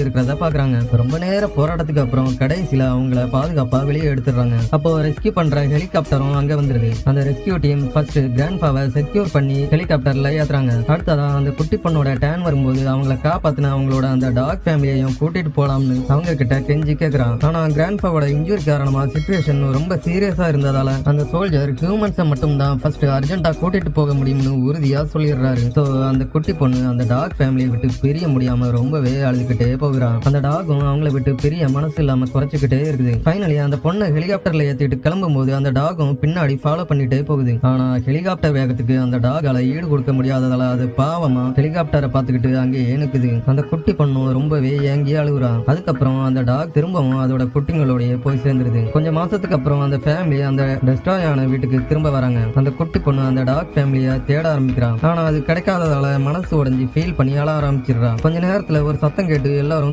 இருக்கிறத பாக்குறாங்க. ரொம்ப நேர போராட்டத்துக்கு அப்புறம் கடைசியில அவங்கள பாதுகாப்பா வெளியே எடுத்துடுறாங்க. அப்போ ரெஸ்கியூ பண்ற ஹெலிகாப்டரும் அங்க வந்துருது. அந்த ரெஸ்கியூ டீம் ஃபர்ஸ்ட் கிராண்ட்ஃபாவை செக்யூர் பண்ணி ஹெலிகாப்டர்ல ஏத்துறாங்க. அடுத்ததா அந்த குட்டி பொண்ணோட டேன் வரும்போது அவங்கள காப்பாத்தின அவங்களோட அந்த டாக் ஃபேமிலியையும் கூட்டிட்டு போலாம்னு அவங்க கிட்ட கெஞ்சி கேக்குறான். ஆனா கிராண்ட்ஃபாவோட இன்ஜுரி காரணமா சிச்சுவேஷன் ரொம்ப சீரியஸா இருந்ததால அந்த சோல்ஜர் ஹியூமன்ஸை மட்டும் தான் ஃபர்ஸ்ட் அர்ஜென்ட்டா கூட்டிட்டு போக முடியும்னு உறுதியா சொல்லிடுறாரு. சோ அந்த குட்டி பொண்ணு அந்த டாக் ஃபேமிலியை விட்டு பிரிய முடியாம ரொம்பவே அழுதுகிட்டே போகிறான். அந்த டாகும் அவங்கள விட்டு பெரிய மனசு இல்லாம குறைச்சிக்கிட்டே இருக்குது. ஃபைனலி அந்த பொண்ணை ஹெலிகாப்டர்ல ஏத்திட்டு கிளம்பும் போது அந்த டாகும் பின்னாடி ஃபாலோ பண்ணிட்டே போகுது. ஆனா ஹெலிகாப்டர் வேகத்துக்கு அந்த டாகால ஈடு கொடுக்க முடியாததால அது பாவமா ஹெலிகாப்டரை பார்த்துக்கிட்டு அங்கே ஏனுக்குது. அந்த குட்டி பொண்ணும் ரொம்பவே ஏங்கி அழுகுறான். அதுக்கப்புறம் அந்த டாக் திரும்பவும் அதோட குட்டிங்களோடய போய் சேர்ந்துருது. கொஞ்சம் மாசத்துக்கு அப்புறம் அந்த ஃபேமிலி அந்த டெஸ்ட்ராய் ஆன வீட்டுக்கு திரும்ப வராங்க. அந்த குட்டி பொண்ணு அந்த டாக் ஃபேமிலியை தேட ஆரம்பிக்கிறான். ஆனா அது கிடைக்காததால மனசு உடைஞ்சு ஃபீல் பண்ணி அழ ஆரம்பிச்சிடுறான். கொஞ்ச நேரத்துல ஒரு சத்தம் கேட்டு எல்லாரும்